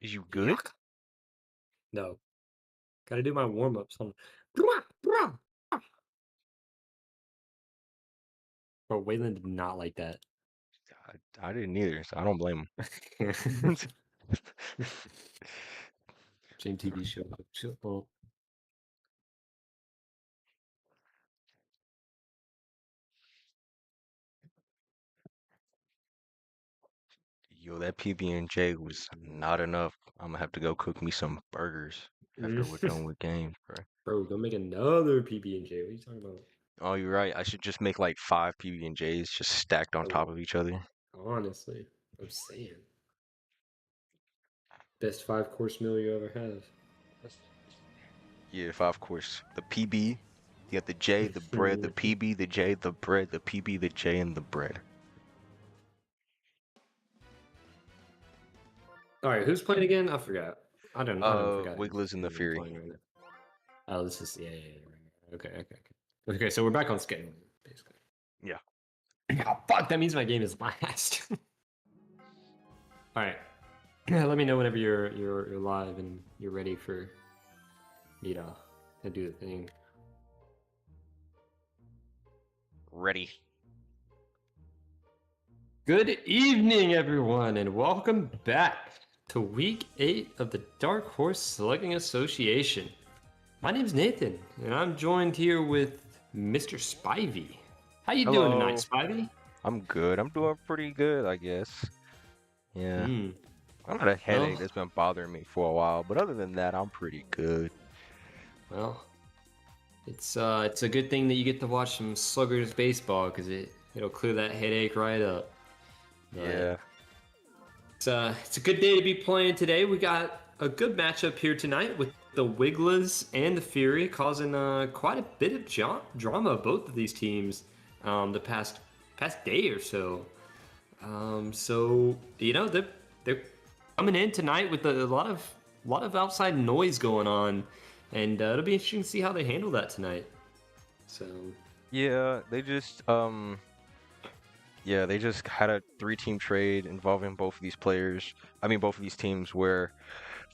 Is you good? Yuck. No, gotta do my warm ups on. Bro, Wayland did not like that. I didn't either, so I don't blame him. Same TV show. Well, Yo, that PB&J was not enough. I'm gonna have to go cook me some burgers after we're done with games, bro. bro, go make another PB&J. What are you talking about? Oh, you're right. I should just make like 5 PB&Js just stacked on top Oh, of each other. honestly, I'm saying. Best five-course meal you ever have. Yeah, 5 course. The PB, you got the J, the bread, the PB, the J, the bread, the PB, the J, and the bread. All right, who's playing again? I forgot. I don't forgot Wigglas and the who's Fury. playing right now. Oh, this is yeah. Right. Okay. Okay, so we're back on schedule basically. Yeah. Oh, fuck, that means my game is last. All right. Yeah, let me know whenever you're live and you're ready for me to do the thing. Ready. Good evening, everyone, and welcome back to Week 8 of the Dark Horse Slugging Association. My name's Nathan, and I'm joined here with Mr. Spivey. How you doing tonight, Hello. Spivey? I'm good. I'm doing pretty good, I guess. Yeah. Hmm. I've had a headache Well, that's been bothering me for a while, but other than that, I'm pretty good. well, it's a good thing that you get to watch some Sluggers baseball because it'll clear that headache right up. But Yeah. it's a good day to be playing today. We got a good matchup here tonight with the Wigglas and the Fury, causing quite a bit of drama both of these teams the past day or so. So you know they're coming in tonight with a lot of outside noise going on, and it'll be interesting to see how they handle that tonight. So Yeah, they just had a 3-team trade involving both of these players. I mean, both of these teams where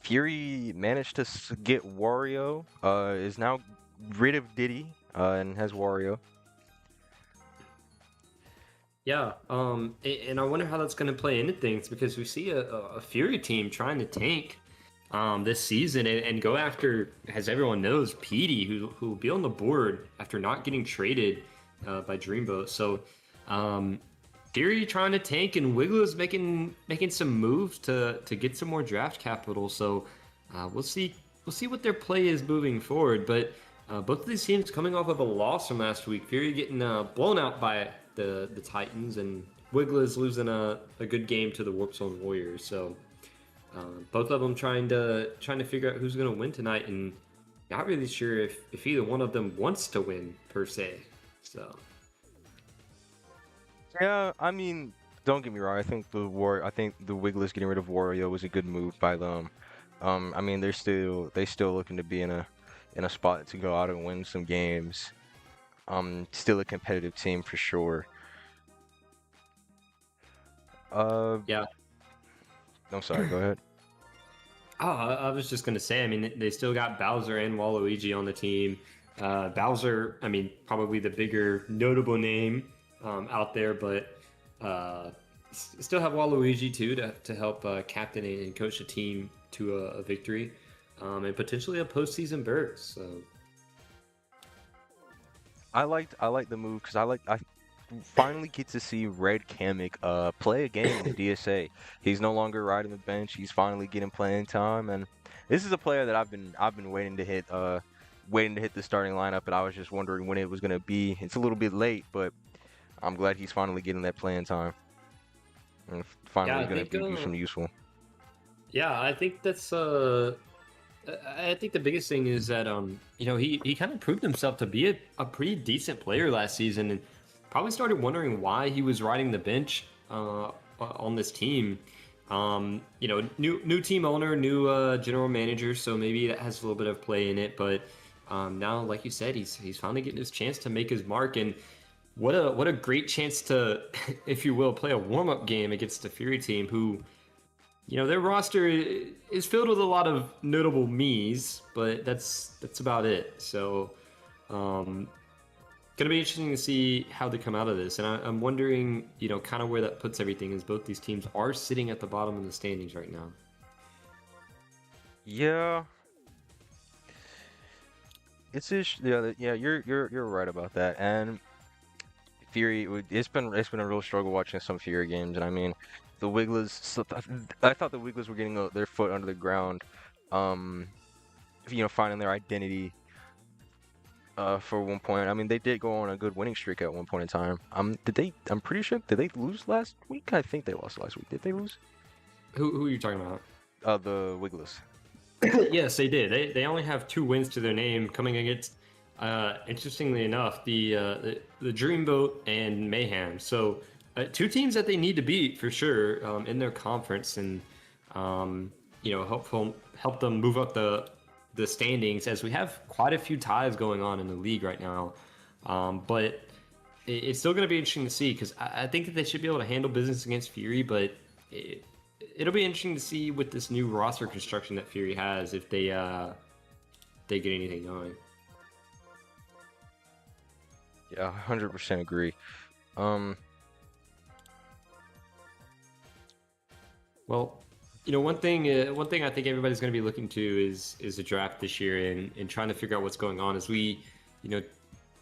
Fury managed to get Wario, is now rid of Diddy, and has Wario. yeah, and I wonder how that's going to play into things because we see a Fury team trying to tank this season and go after, as everyone knows, Petey, who will be on the board after not getting traded by Dreamboat. So Fury trying to tank and Wiggles making some moves to get some more draft capital. So we'll see what their play is moving forward. But both of these teams coming off of a loss from last week. Fury getting blown out by the Titans, and Wiggles losing a good game to the Warp Zone Warriors. So both of them trying to figure out who's going to win tonight, and not really sure if either one of them wants to win per se. So Yeah, I mean, don't get me wrong. I think the Wiggles getting rid of Wario was a good move by them. I mean, they still looking to be in a spot to go out and win some games. Still a competitive team for sure. Uh, yeah. I'm sorry. Go ahead. Oh, I was just gonna say. I mean, they still got Bowser and Waluigi on the team. Bowser, I mean, probably the bigger notable name out there, but still have Waluigi too to help captain and coach the team to a victory, and potentially a postseason berth. So I like the move because I finally get to see Red Kamek play a game in the DSA. He's no longer riding the bench. He's finally getting playing time, and this is a player that I've been waiting to hit the starting lineup, and I was just wondering when it was gonna be. It's a little bit late, but I'm glad he's finally getting that playing time, and yeah, finally I gonna think be some useful. yeah, I think that's I think the biggest thing is that you know, he kind of proved himself to be a pretty decent player last season, and probably started wondering why he was riding the bench on this team. You know, new team owner, new general manager, so maybe that has a little bit of play in it. But now, like you said, he's finally getting his chance to make his mark, and what a great chance to, if you will, play a warm up game against the Fury team, who their roster is filled with a lot of notable me's, but that's about it. So, um, gonna be interesting to see how they come out of this, and I'm wondering, kind of where that puts everything, as both these teams are sitting at the bottom of the standings right now. Yeah, yeah. You're right about that. And Fury, it's been a real struggle watching some Fury games, and I mean, the Wigglas. I thought the Wigglas were getting their foot under the ground, um, finding their identity. For one point, I mean, they did go on a good winning streak at one point in time. I'm pretty sure. Did they lose last week? I think they lost last week. Did they lose? Who are you talking about? The Wigglas. Yes, they did. They only have 2 wins to their name, coming against, interestingly enough, the Dreamboat and Mayhem. So, 2 teams that they need to beat for sure, in their conference, and help them move up the standings, as we have quite a few ties going on in the league right now. But it's still going to be interesting to see, because I think that they should be able to handle business against Fury, but it'll be interesting to see with this new roster construction that Fury has, if they get anything going. Yeah, 100% agree. Um, Well, one thing I think everybody's going to be looking to is the draft this year, and trying to figure out what's going on, as we, kind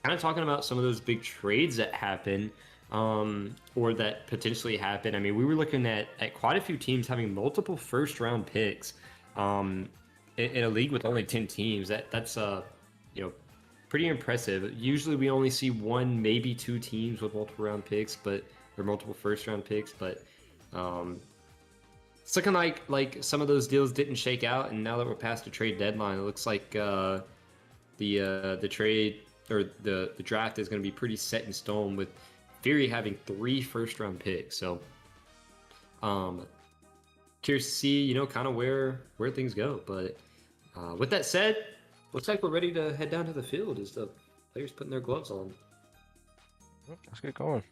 of talking about some of those big trades that happen, or that potentially happen. I mean, we were looking at quite a few teams having multiple first round picks, in a league with only 10 teams. That's you know pretty impressive. Usually we only see one, maybe 2 teams with multiple round picks, but or multiple first round picks, but um, it's looking like some of those deals didn't shake out, and now that we're past the trade deadline, it looks like the trade, or the draft, is going to be pretty set in stone, with Fury having 3 first round picks. So, curious to see, kind of where things go. But with that said, looks like we're ready to head down to the field as the players putting their gloves on. let's get going.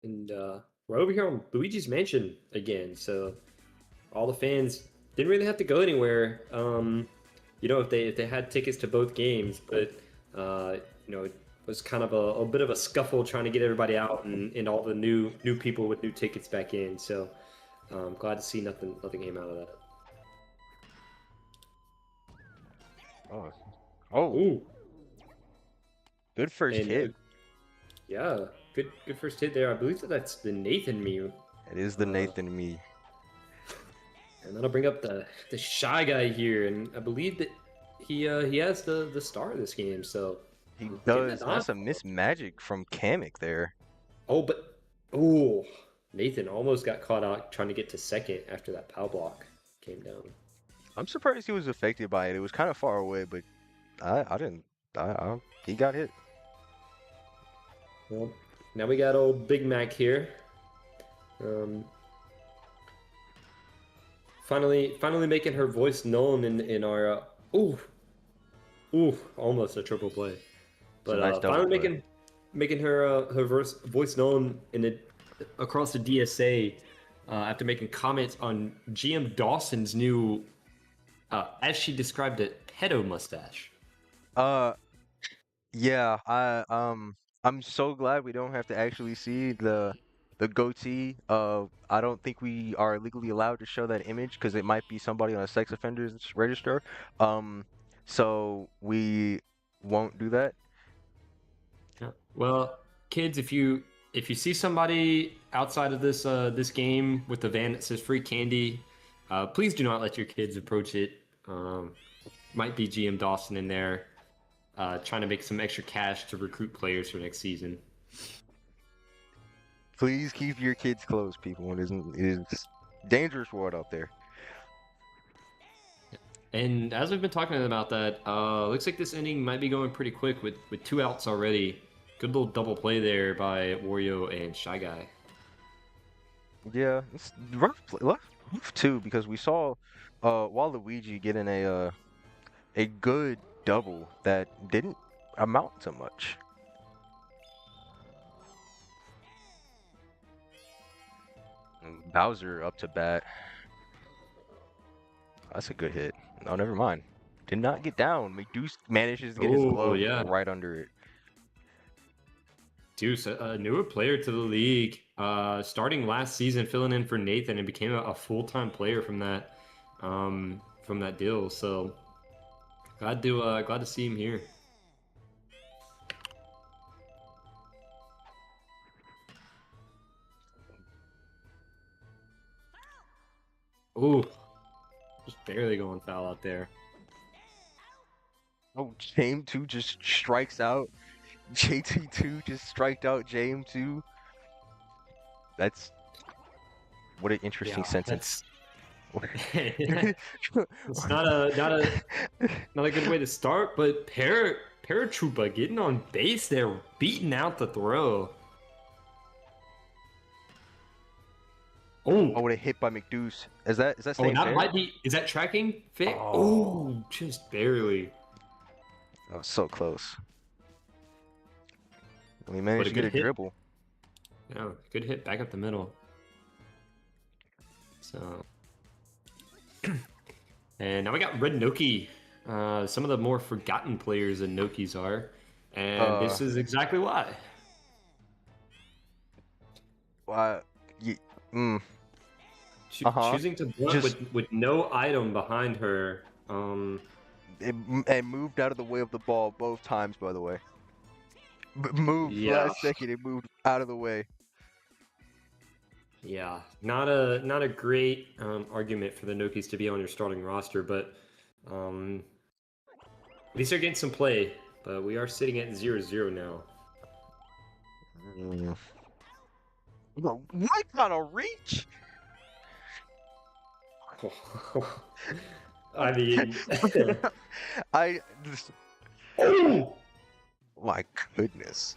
And we're over here on Luigi's Mansion again, so all the fans didn't really have to go anywhere. If they had tickets to both games, but it was kind of a bit of a scuffle trying to get everybody out, and all the new people with new tickets back in. So glad to see nothing came out of that. Oh, oh, Ooh, good first and hit. yeah, good first hit there. I believe that's the Nathan Mew. It is the Nathan me. And that'll bring up the Shy Guy here, and I believe that he has the star of this game. So He getting does. that That's a off. miss magic from Kamek there. Oh, Nathan almost got caught out trying to get to second after that pow block came down. I'm surprised he was affected by it. It was kind of far away, but I didn't. He got hit. Well, now we got old Big Mac here. Um, finally making her voice known in our. Almost a triple play. It's a But nice double finally play. making her voice known across the DSA, after making comments on GM Dawson's new, as she described it, pedo mustache. Uh, yeah. I'm so glad we don't have to actually see the goatee. I don't think we are legally allowed to show that image because it might be somebody on a sex offenders register. Um, so we won't do that. Yeah. Well, kids, if you see somebody outside of this game with a van that says free candy, please do not let your kids approach it. Might be GM Dawson in there, trying to make some extra cash to recruit players for next season. Please keep your kids close, people. It is dangerous world out there. And as we've been talking about that, looks like this inning might be going pretty quick with 2 outs already. Good little double play there by Wario and Shy Guy. Yeah, it's rough too because we saw Waluigi getting a good double that didn't amount to much. Bowser up to bat. That's a good hit. Oh, never mind. Did not get down. McDeuce manages to get his Oh, glove yeah. right under it. Deuce, a newer player to the league, starting last season, filling in for Nathan, and became a full-time player from that deal. So glad to see him here. Ooh, just barely going foul out there. Oh, James 2 just strikes out. JT2 just striked out James 2. That's what an interesting Yeah, sentence. it's not a good way to start, but Paratroopa getting on base there, beating out the throw. Oh, Oh, what a hit by McDeuce. Is that staying that fair? might be. Is that tracking fit? Oh. Oh, just barely. That was so close. We managed to get a hit. dribble. Yeah, good hit back up the middle. So, and now we got Red Noki. Some of the more forgotten players than Nokis are, and this is exactly why. Why? Choosing to blunt with no item behind her. It moved out of the way of the ball both times, by the way. Moved last second. It moved out of the way. Yeah, not a great argument for the Nokis to be on your starting roster, but at least they're getting some play. But we are sitting at 0-0 now. What kind of reach? I mean, Oh my goodness.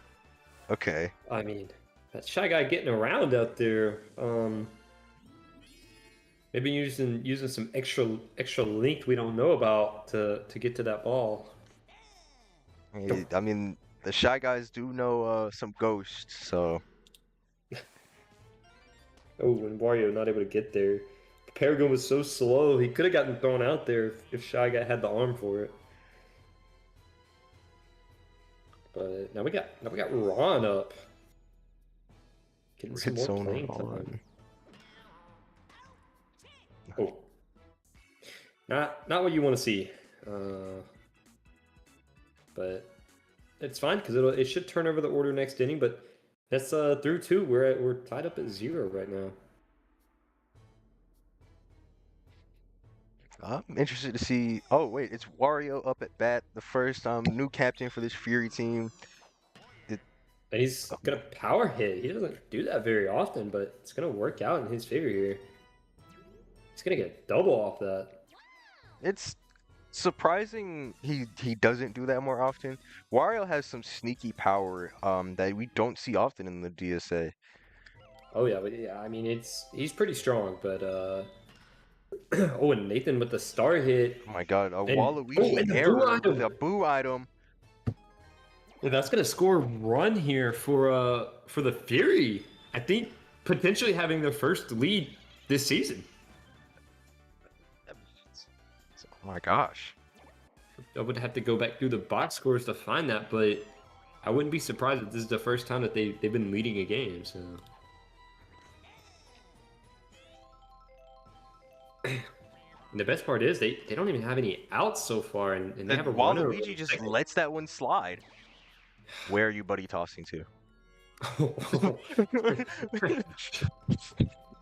Okay. I mean, that Shy Guy getting around out there. Maybe using some extra length we don't know about to get to that ball. I mean, the Shy Guys do know some ghosts, so. Oh, and Wario not able to get there. Paragon was so slow, he could have gotten thrown out there if Shy Guy had the arm for it. But now we got Ron up. Getting some more playing time. Oh. Not what you want to see. But it's fine because it should turn over the order next inning, but that's through 2. We're tied up at 0 right now. I'm interested to see. Oh wait, it's Wario up at bat, the first new captain for this Fury team. And he's gonna power hit. He doesn't do that very often, but it's gonna work out in his favor here. He's gonna get a double off that. It's surprising he doesn't do that more often. Wario has some sneaky power that we don't see often in the DSA. Oh yeah, but yeah, I mean he's pretty strong, but oh, and Nathan with the star hit. Oh my god, a Waluigi error with a boo item. Yeah, that's gonna score a run here for the Fury. I think potentially having their first lead this season. Oh my gosh. I would have to go back through the box scores to find that, but I wouldn't be surprised if this is the first time that they've been leading a game. So. And the best part is they don't even have any outs so far, and they have a runner. Waluigi just lets that one slide. Where are you buddy tossing to?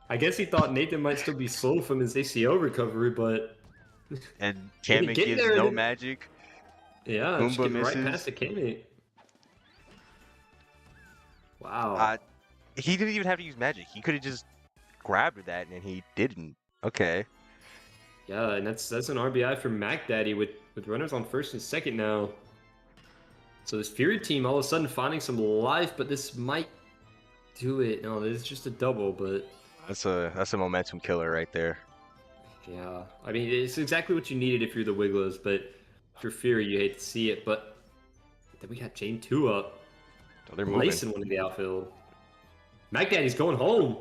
I guess he thought Nathan might still be slow from his ACL recovery, but and Kamek gives no magic. Yeah, just getting right past the Kamek. Wow. He didn't even have to use magic. He could have just grabbed that, and he didn't. Okay. Yeah, and that's an RBI for Mac Daddy with runners on first and second now. So this Fury team all of a sudden finding some life, but this might do it. No, this is just a double, but that's a momentum killer right there. Yeah, I mean it's exactly what you needed if you're the Wigglas, but for Fury. You hate to see it, but then we got Jane 2 up. Oh, they're moving. Lacing one in the outfield. Mac Daddy's going home.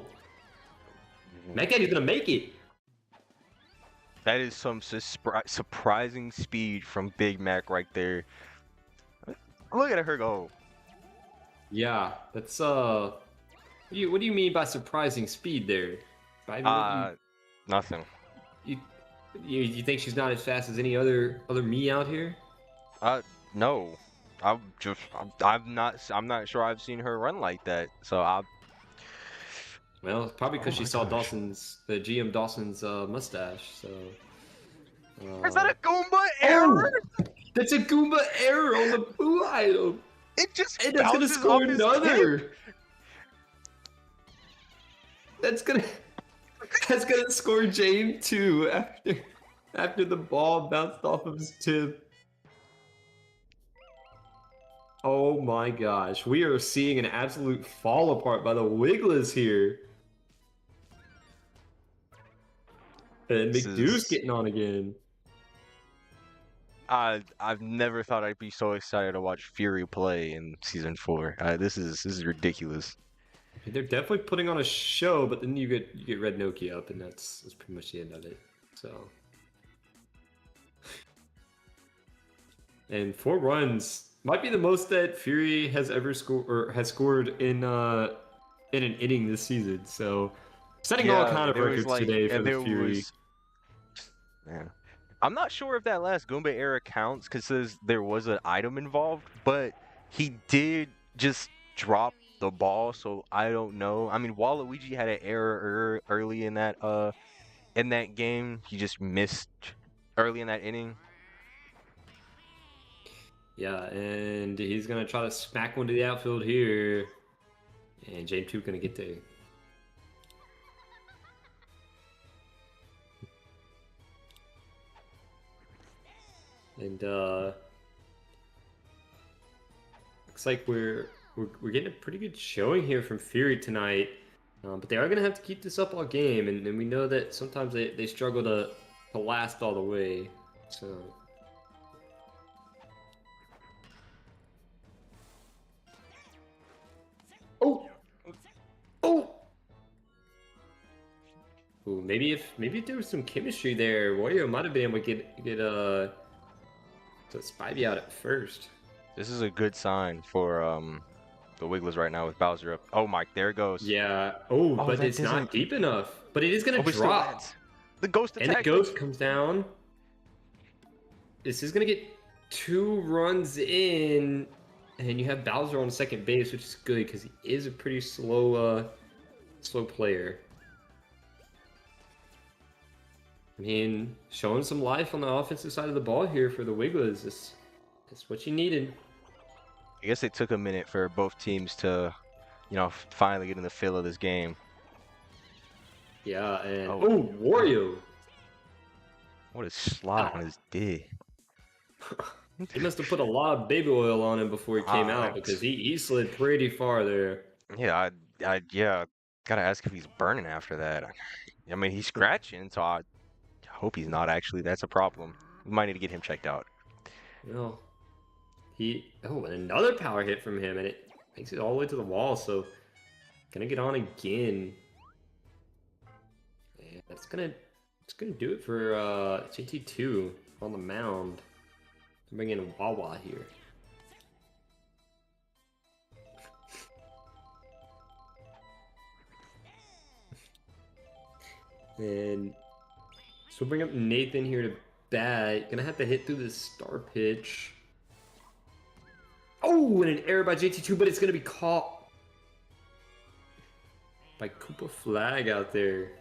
Mac Daddy's gonna make it. That is some surprising speed from Big Mac right there. Look at her go. Yeah, that's what do you mean by surprising speed there? Nothing. You think she's not as fast as any other me out here? No. I'm not sure I've seen her run like that. So Well, probably because she saw gosh. the GM Dawson's mustache. So. Is that a Goomba error? Oh, that's a Goomba error on the blue item. It just And that's gonna bounces score off his another. tip. That's gonna score Jane 2 after the ball bounced off of his tip. Oh my gosh, we are seeing an absolute fall apart by the Wigglas here. And McDou's getting on again. I've never thought I'd be so excited to watch Fury play in season 4. This is ridiculous. They're definitely putting on a show, but then you get Red Nokia up, and that's pretty much the end of it. So, and 4 runs might be the most that Fury has ever scored in an inning this season. So, setting all kind of records today for the Fury. Man, I'm not sure if that last Goomba error counts because there was an item involved, but he did just drop the ball, so I don't know. I mean, Waluigi had an error early in that game. He just missed early in that inning. Yeah, and he's gonna try to smack one to the outfield here, and Jane 2 gonna get there. And looks like we're getting a pretty good showing here from Fury tonight. But they are gonna have to keep this up all game, and we know that sometimes they struggle to last all the way. So Ooh, maybe if there was some chemistry there, Wario might have been able to get Spivey out at first. This is a good sign for the Wigglas right now with Bowser up. Oh my, there it goes. Yeah. Oh, but it's not deep enough. But it is gonna drop. The ghost attack. And the ghost comes down. This is gonna get 2 runs in, and you have Bowser on second base, which is good because he is a pretty slow player. I mean, showing some life on the offensive side of the ball here for the Wigglas. That's what you needed. I guess it took a minute for both teams to, finally get in the feel of this game. Yeah, and Wario. What a slot on his D. He must have put a lot of baby oil on him before he came out because he slid pretty far there. Yeah, I gotta ask if he's burning after that. I mean, he's scratching, so I hope he's not actually. That's a problem. We might need to get him checked out. No. And another power hit from him, and it makes it all the way to the wall, so gonna get on again. Yeah, it's gonna do it for JT2 on the mound. Bring in Wawa here. And so we'll bring up Nathan here to bat. Gonna have to hit through the star pitch. Oh, and an error by JT2, but it's gonna be caught by Koopa Flag out there.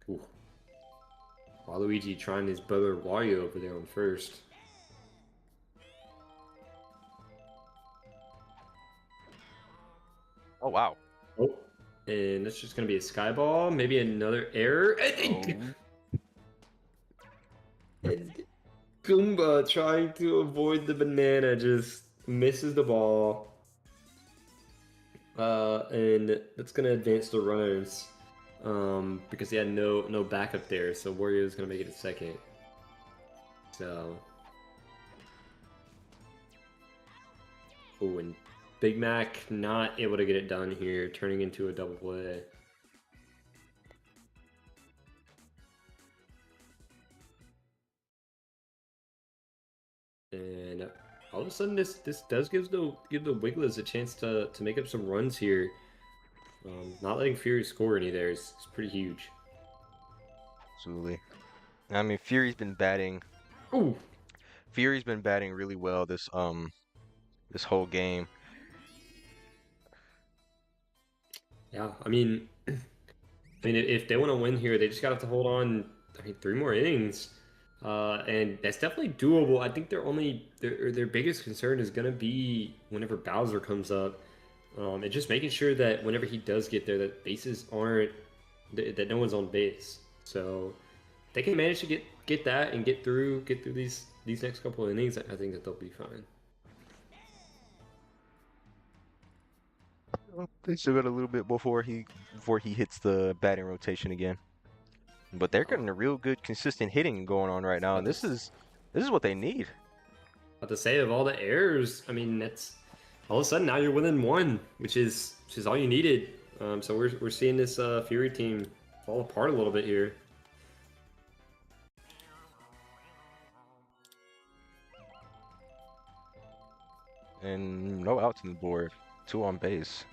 Ooh. Waluigi trying his brother Wario over there on first. Oh, wow. Oh, and that's just going to be a sky ball. Maybe another error. And Goomba trying to avoid the banana just misses the ball. And that's going to advance the runners. because he had no backup there. So Warrior's gonna make it a second. So, oh, and Big Mac not able to get it done here, turning into a double play. And all of a sudden, this does give the Wigglas a chance to make up some runs here. Not letting Fury score any there is pretty huge. Absolutely. I mean, Fury's been batting. Oh, Fury's been batting really well this whole game. yeah. I mean, if they want to win here, they just got to hold on. I mean, 3 more innings, and that's definitely doable. I think their biggest concern is gonna be whenever Bowser comes up, and just making sure that whenever he does get there, that bases aren't that no one's on base. So they can manage to get that and get through these next couple of innings. I think that they'll be fine. They still got a little bit before he hits the batting rotation again. But they're getting a real good consistent hitting going on right now, and this is what they need. But to say of all the errors, I mean, that's all of a sudden now you're within 1, which is all you needed. So we're seeing this Fury team fall apart a little bit here. And no outs on the board, 2 on base.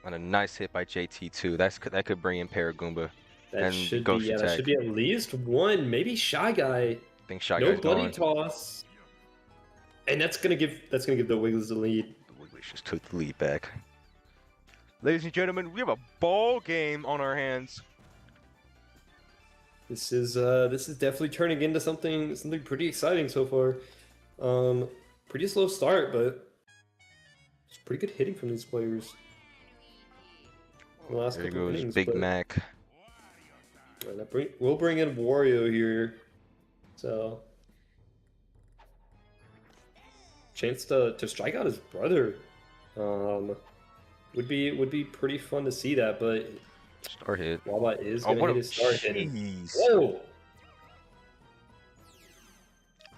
And a nice hit by JT too. That could bring in Paragoomba. That and should Ghost be Attack. that should be at least 1, maybe Shy Guy. I think Shy No Guy's buddy gone. toss, and that's gonna give the Wiggles the lead. The Wiggles just took the lead back. Ladies and gentlemen, we have a ball game on our hands. This is definitely turning into something pretty exciting so far. Pretty slow start, but it's pretty good hitting from these players. The last There couple goes innings, Big but- Mac. And we'll bring in Wario here, so chance to strike out his brother. Would be pretty fun to see that, but Star hit. Wawa is Oh, gonna what hit a his start hitting. jeez. Whoa!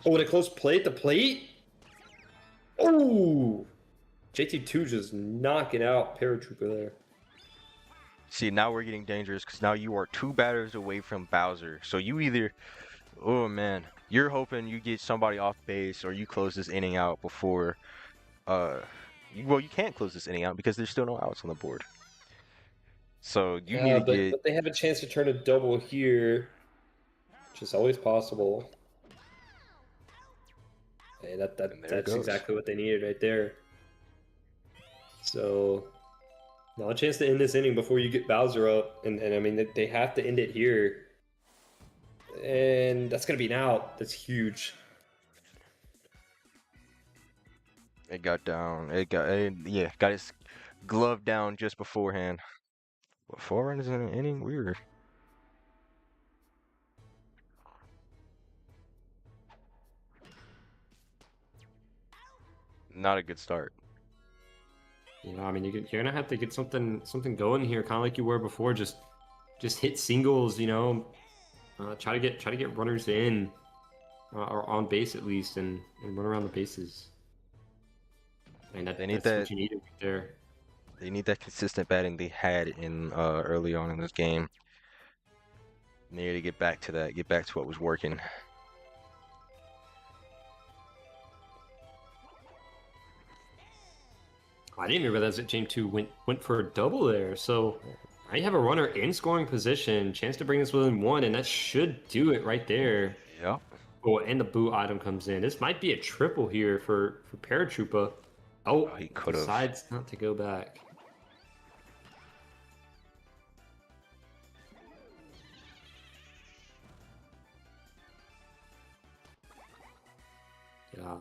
Oh, and a close play at the plate. Oh, JT2 just knocking out Paratrooper there. See, now we're getting dangerous because now you are 2 batters away from Bowser. So you either, oh man, you're hoping you get somebody off base or you close this inning out before, you can't close this inning out because there's still no outs on the board. So you need to get. But they have a chance to turn a double here, which is always possible. Hey, And there it that's goes. exactly what they needed right there. So now a chance to end this inning before you get Bowser up, and I mean they have to end it here, and that's gonna be an out. That's huge. It got down. Got his glove down just beforehand. What, 4 runs in an inning? Weird. Not a good start. You know, I mean, you're gonna have to get something going here, kind of like you were before. Just hit singles. You know, try to get runners in, or on base at least, and run around the bases. And that's what you needed right there. They need that consistent batting they had in early on in this game. They need to get back to that. Get back to what was working. I didn't even realize that Game 2 went for a double there. So I have a runner in scoring position, chance to bring this within 1, and that should do it right there. Yep. Oh, and the boot item comes in. This might be a triple here for Paratroopa. Oh, he could have. Decides not to go back. Yeah.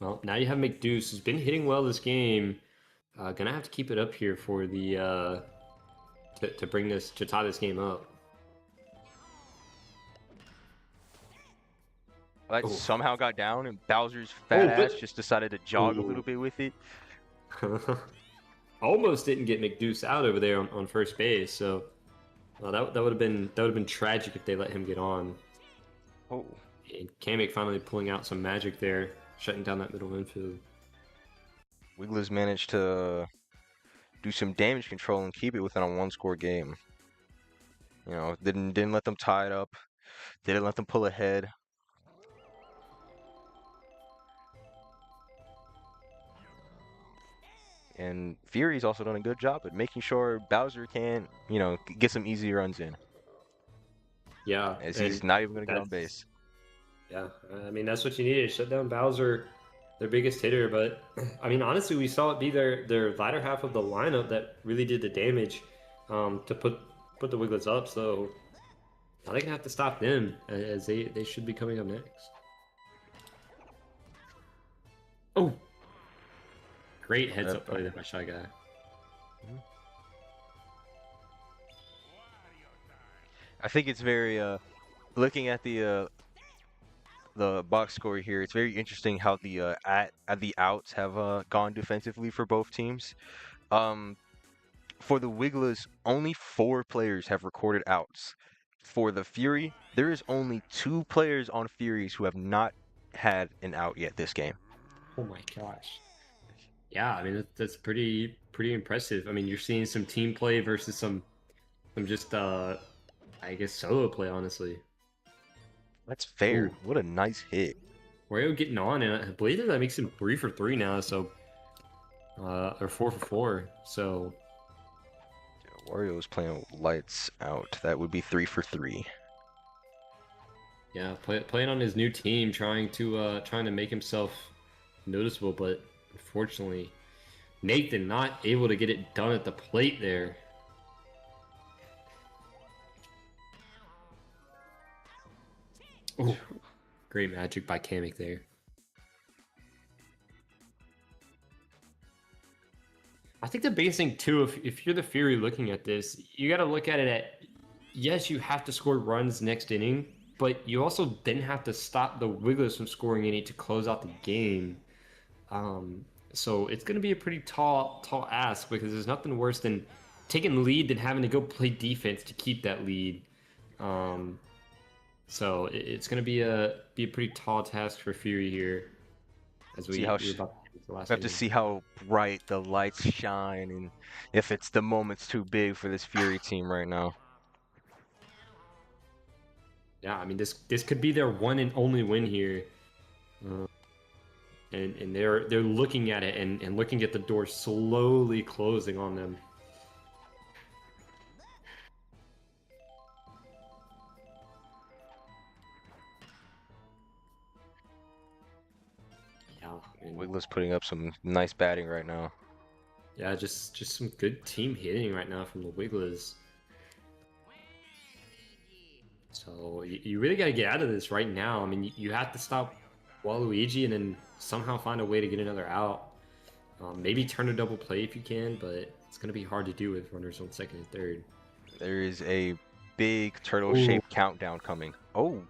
Well, now you have McDeuce, who's been hitting well this game. Gonna have to keep it up here for the to tie this game up. Like Oh. somehow got down, and Bowser's fat Oh, but- ass just decided to jog a Ooh. little bit with it. almost didn't get McDeuce out over there on first base. So that would have been tragic if they let him get on. Oh, And Kamek finally pulling out some magic there, shutting down that middle infield. Wigglas managed to do some damage control and keep it within a one-score game. You know, didn't let them tie it up. Didn't let them pull ahead. And Fury's also done a good job at making sure Bowser can, get some easy runs in, Yeah, as he's and not even going to get on that's base. yeah. I mean, that's what you needed. Shut down Bowser, their biggest hitter. But I mean, honestly, we saw it be their latter half of the lineup that really did the damage to put the Wiggles up. So now they're gonna have to stop them as they should be coming up next. Oh, great heads up play there by Shy Guy. I think it's very looking at the box score here. It's very interesting how the outs have gone defensively for both teams. For the Wigglas, only 4 players have recorded outs. For the Fury, there is only 2 players on Furies who have not had an out yet this game. Oh my gosh. Yeah, I mean that's pretty impressive. I mean, you're seeing some team play versus some just I guess solo play, honestly. That's fair. Ooh, What a nice hit. Wario getting on, and I believe that makes him 3 for 3 now. So, or 4 for 4. So, Wario is playing lights out. That would be 3 for 3. yeah, playing on his new team, trying to make himself noticeable, but unfortunately, Nathan not able to get it done at the plate there. Ooh, great magic by Kamek there. I think the biggest thing too, if you're the Fury looking at this, you got to look at it at yes, you have to score runs next inning, but you also then have to stop the Wigglers from scoring any to close out the game. So it's going to be a pretty tall ask because there's nothing worse than taking the lead than having to go play defense to keep that lead. So it's going to be a pretty tall task for Fury here, as See we're how about to get to the last we have to inning. see how bright the lights shine and if it's the moment's too big for this Fury team right now. Yeah, I mean this could be their one and only win here, and they're looking at it and looking at the door slowly closing on them. Yeah, and Wiggles putting up some nice batting right now. yeah, just some good team hitting right now from the Wigglers. So you really got to get out of this right now. I mean, you have to stop Waluigi and then somehow find a way to get another out. Maybe turn a double play if you can, but it's going to be hard to do with runners on second and third. There is a big Ooh. turtle-shaped countdown coming. Oh.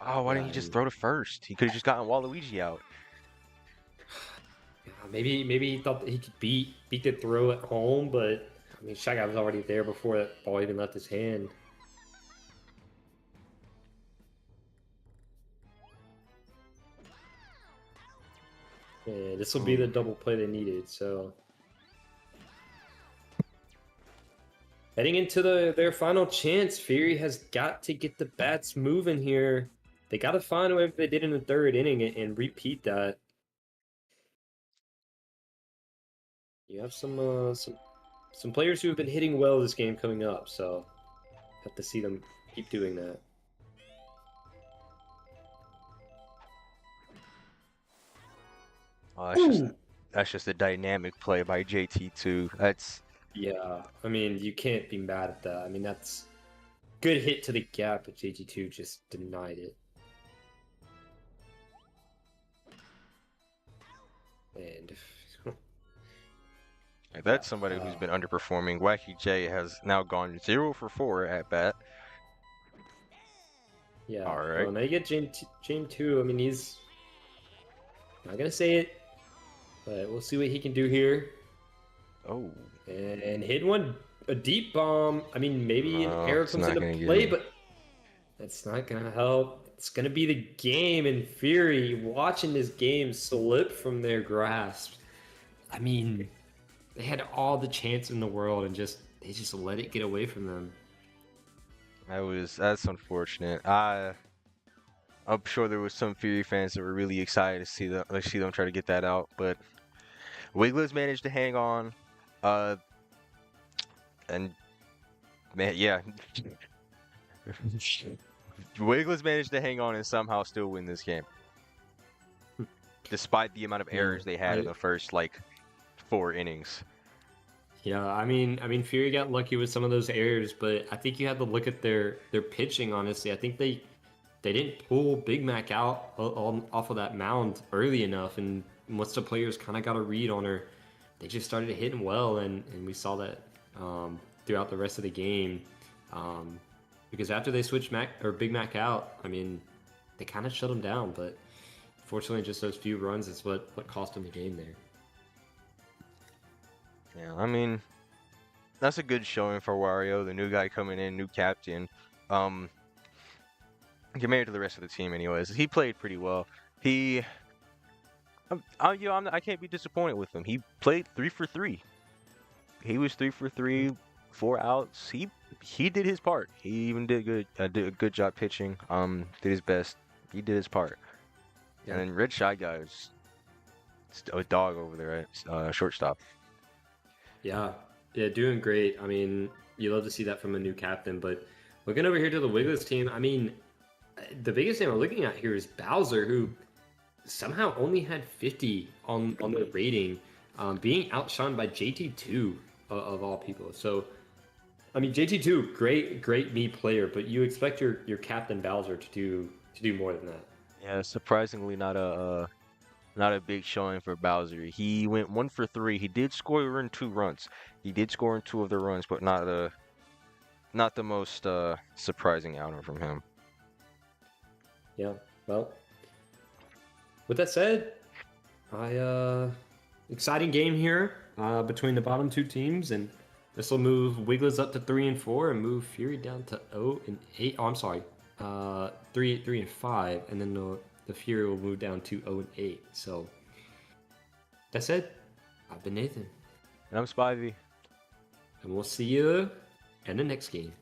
Oh, why Yeah, didn't he just throw to first? He could have just gotten Waluigi out. yeah, maybe he thought that he could beat the throw at home, but I mean, Shy Guy was already there before that ball even left his hand. Yeah, this will be the double play they needed. So heading into their final chance, Fury has got to get the bats moving here. They got to find whatever they did in the third inning and repeat that. You have some players who have been hitting well this game coming up, so have to see them keep doing that. Oh, Ooh. that's just a dynamic play by JT2. That's Yeah, I mean, you can't be mad at that. I mean, that's good hit to the gap, but JG2 just denied it. And that's somebody who's been underperforming. Wacky J has now gone 0 for 4 at bat. yeah, All right. now you get Jame 2. I mean, he's not gonna say it. but we'll see what he can do here. Oh, And hit one, a deep bomb. I mean, maybe an no, arrow it's comes not into gonna get play, me. but that's not gonna help. It's gonna be the game and Fury watching this game slip from their grasp. I mean, they had all the chance in the world and they just let it get away from them. That's unfortunate. I'm sure there was some Fury fans that were really excited to see them try to get that out, but Wigglas managed to hang on. Uh, and man, yeah, Wiggles managed to hang on and somehow still win this game, despite the amount of Yeah, errors they had in I the first like 4 innings. yeah, I mean, Fury got lucky with some of those errors, but I think you had to look at their pitching. Honestly, I think they didn't pull Big Mac out off of that mound early enough, and once the players kind of got a read on her, they just started hitting well, and we saw that throughout the rest of the game. Um, because after they switched Mac or Big Mac out, I mean, they kind of shut him down, but fortunately, just those few runs is what cost them the game there. Yeah, I mean that's a good showing for Wario, the new guy coming in, new captain. Um, Compared to the rest of the team, anyways, he played pretty well. He, I can't be disappointed with him. He played 3 for 3. He was 3 for 3, 4 outs. He did his part. He even did good. Did a good job pitching. Did his best. He did his part. Yeah. And then Red Shy Guy was a dog over there at shortstop. Yeah, yeah, doing great. I mean, you love to see that from a new captain, but looking over here to the Wiggles team, I mean, the biggest thing we're looking at here is Bowser, who somehow only had 50 on the rating, being outshined by JT2 of all people. So, I mean, JT2, great me player, but you expect your captain Bowser to do more than that. Yeah, surprisingly not a big showing for Bowser. He went 1 for 3. He did score in 2 runs. He did score in 2 of the runs, but not the most surprising outing from him. Yeah. Well, with that said, exciting game here between the bottom two teams, and this will move Wiggles up to 3-4 and move Fury down to 0-8. Oh, I'm sorry, 3-5, and then the Fury will move down to 0-8. So that said, I've been Nathan, And I'm Spivey. and we'll see you in the next game.